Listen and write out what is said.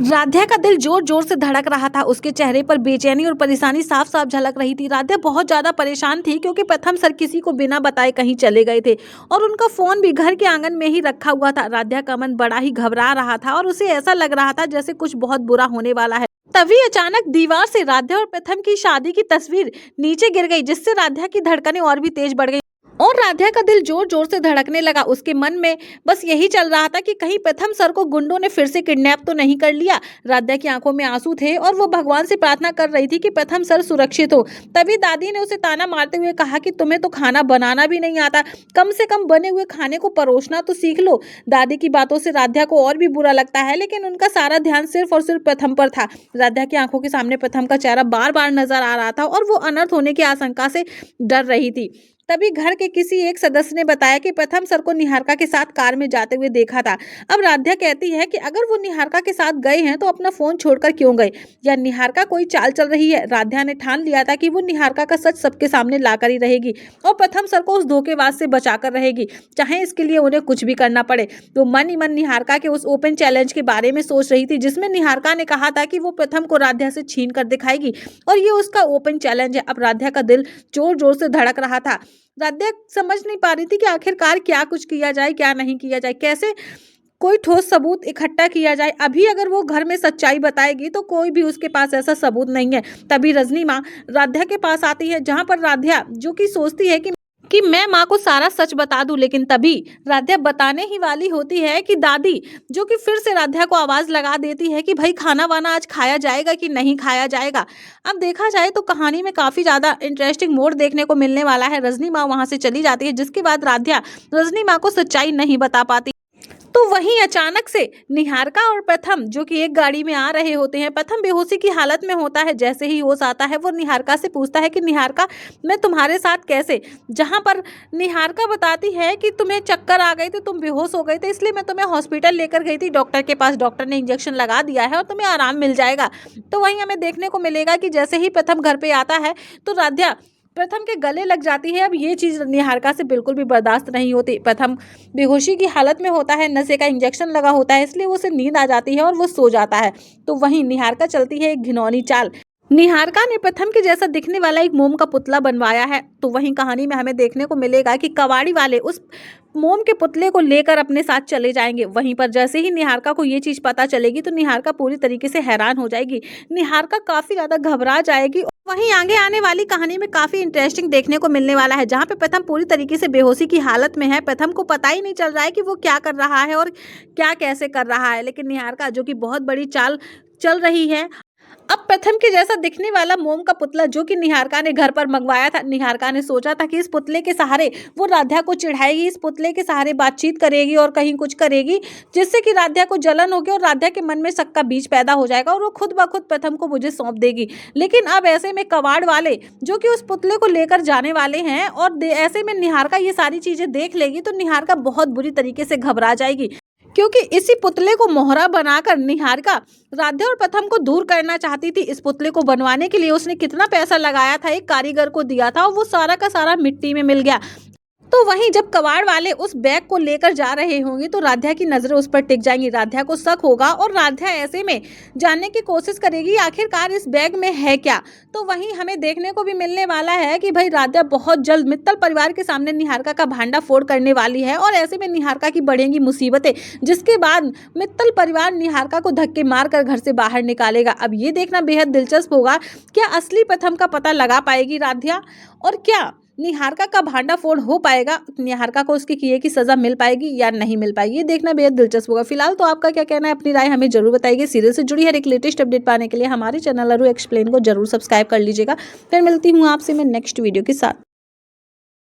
राध्या का दिल जोर जोर से धड़क रहा था। उसके चेहरे पर बेचैनी और परेशानी साफ साफ झलक रही थी। राध्या बहुत ज्यादा परेशान थी क्योंकि प्रथम सर किसी को बिना बताए कहीं चले गए थे और उनका फोन भी घर के आंगन में ही रखा हुआ था। राध्या का मन बड़ा ही घबरा रहा था और उसे ऐसा लग रहा था जैसे कुछ बहुत बुरा होने वाला है। तभी अचानक दीवार से राध्या और प्रथम की शादी की तस्वीर नीचे गिर गई, जिससे राध्या की धड़कनें और भी तेज बढ़ गई और राध्या का दिल जोर जोर से धड़कने लगा। उसके मन में बस यही चल रहा था कि कहीं प्रथम सर को गुंडों ने फिर से किडनैप तो नहीं कर लिया। राध्या की आंखों में आंसू थे और वो भगवान से प्रार्थना कर रही थी कि प्रथम सर सुरक्षित हो। तभी दादी ने उसे ताना मारते हुए कहा कि तुम्हें तो खाना बनाना भी नहीं आता, कम से कम बने हुए खाने को परोसना तो सीख लो। दादी की बातों से राध्या को और भी बुरा लगता है, लेकिन उनका सारा ध्यान सिर्फ और सिर्फ प्रथम पर था। राध्या की आंखों के सामने प्रथम का चेहरा बार बार नजर आ रहा था और वो अनर्थ होने की आशंका से डर रही थी। तभी घर के किसी एक सदस्य ने बताया कि प्रथम सर को निहारिका के साथ कार में जाते हुए देखा था। अब राध्या कहती है कि अगर वो निहारिका के साथ गए हैं तो अपना फोन छोड़कर क्यों गए, या निहारिका कोई चाल चल रही है। राध्या ने ठान लिया था कि वो निहारिका का सच सबके सामने लाकर ही रहेगी और प्रथम सर को उस धोखेबाज से बचाकर रहेगी, चाहे इसके लिए उन्हें कुछ भी करना पड़े। तो मन ही मन निहारिका के उस ओपन चैलेंज के बारे में सोच रही थी, जिसमें निहारिका ने कहा था कि वो प्रथम को राध्या से छीन कर दिखाएगी और ये उसका ओपन चैलेंज है। अब राध्या का दिल जोर जोर से धड़क रहा था। राध्या समझ नहीं पा रही थी कि आखिरकार क्या कुछ किया जाए, क्या नहीं किया जाए, कैसे कोई ठोस सबूत इकट्ठा किया जाए। अभी अगर वो घर में सच्चाई बताएगी तो कोई भी उसके पास ऐसा सबूत नहीं है। तभी रजनी माँ राध्या के पास आती है, जहां पर राध्या जो कि सोचती है कि मैं माँ को सारा सच बता दूं, लेकिन तभी राध्या बताने ही वाली होती है कि दादी जो कि फिर से राध्या को आवाज लगा देती है कि भाई खाना वाना आज खाया जाएगा कि नहीं खाया जाएगा। अब देखा जाए तो कहानी में काफी ज्यादा इंटरेस्टिंग मोड़ देखने को मिलने वाला है। रजनी माँ वहां से चली जाती है, जिसके बाद राध्या रजनी माँ को सच्चाई नहीं बता पाती। तो वहीं अचानक से निहारिका और प्रथम जो कि एक गाड़ी में आ रहे होते हैं। प्रथम बेहोशी की हालत में होता है, जैसे ही होश आता है वो निहारिका से पूछता है कि निहारिका मैं तुम्हारे साथ कैसे, जहां पर निहारिका बताती है कि तुम्हें चक्कर आ गए थे, तुम बेहोश हो गए थे, इसलिए मैं तुम्हें हॉस्पिटल लेकर गई थी डॉक्टर के पास, डॉक्टर ने इंजेक्शन लगा दिया है और तुम्हें आराम मिल जाएगा। तो वहीं हमें देखने को मिलेगा कि जैसे ही प्रथम घर पे आता है तो राध्या प्रथम के गले लग जाती है। अब ये चीज निहारिका से बिल्कुल भी बर्दाश्त नहीं होती। प्रथम बेहोशी की हालत में होता है, नशे का इंजेक्शन लगा होता है, इसलिए उसे नींद आ जाती है और वो सो जाता है। तो वहीं निहारिका चलती है एक घिनौनी चाल। निहारिका ने प्रथम के जैसा दिखने वाला एक मोम का पुतला बनवाया है। तो वहीं कहानी में हमें देखने को मिलेगा कि कबाड़ी वाले उस मोम के पुतले को लेकर अपने साथ चले जाएंगे। वहीं पर जैसे ही निहारिका को ये चीज पता चलेगी तो निहारिका पूरी तरीके से हैरान हो जाएगी। निहारिका काफी ज्यादा घबरा जाएगी। वहीं आगे आने वाली कहानी में काफी इंटरेस्टिंग देखने को मिलने वाला है, जहां पे प्रथम पूरी तरीके से बेहोशी की हालत में है। प्रथम को पता ही नहीं चल रहा है कि वो क्या कर रहा है और क्या कैसे कर रहा है, लेकिन निहारिका जो कि बहुत बड़ी चाल चल रही है। अब प्रथम के जैसा दिखने वाला मोम का पुतला जो कि निहारिका ने घर पर मंगवाया था, निहारिका ने सोचा था कि इस पुतले के सहारे वो राध्या को चिढ़ाएगी, इस पुतले के सहारे बातचीत करेगी और कहीं कुछ करेगी, जिससे कि राध्या को जलन होगी और राध्या के मन में शक का बीज पैदा हो जाएगा और वो खुद ब खुद प्रथम को मुझे सौंप देगी। लेकिन अब ऐसे में कबाड़ वाले जो कि उस पुतले को लेकर जाने वाले हैं और ऐसे में निहारिका ये सारी चीजें देख लेगी तो निहारिका बहुत बुरी तरीके से घबरा जाएगी, क्योंकि इसी पुतले को मोहरा बनाकर निहारिका राध्या और प्रथम को दूर करना चाहती थी। इस पुतले को बनवाने के लिए उसने कितना पैसा लगाया था, एक कारीगर को दिया था और वो सारा का सारा मिट्टी में मिल गया। तो वहीं जब कबाड़ वाले उस बैग को लेकर जा रहे होंगे तो राध्या की नजरें उस पर टिक जाएंगी। राध्या को शक होगा और राध्या ऐसे में जानने की कोशिश करेगी आखिरकार इस बैग में है क्या। तो वहीं हमें देखने को भी मिलने वाला है कि भाई राध्या बहुत जल्द मित्तल परिवार के सामने निहारिका का भांडा फोड़ करने वाली है और ऐसे में निहारिका की बढ़ेंगी मुसीबतें, जिसके बाद मित्तल परिवार निहारिका को धक्के मारकर घर से बाहर निकालेगा। अब ये देखना बेहद दिलचस्प होगा, क्या असली प्रथम का पता लगा पाएगी राध्या और क्या निहारिका का भांडाफोड़ हो पाएगा, निहारिका को उसके किए की सजा मिल पाएगी या नहीं मिल पाएगी, ये देखना बेहद दिलचस्प होगा। फिलहाल तो आपका क्या कहना है, अपनी राय हमें जरूर बताइए। सीरियल से जुड़ी हर एक लेटेस्ट अपडेट पाने के लिए हमारे चैनल अरु एक्सप्लेन को जरूर सब्सक्राइब कर लीजिएगा। फिर मिलती हूँ आपसे मैं नेक्स्ट वीडियो के साथ।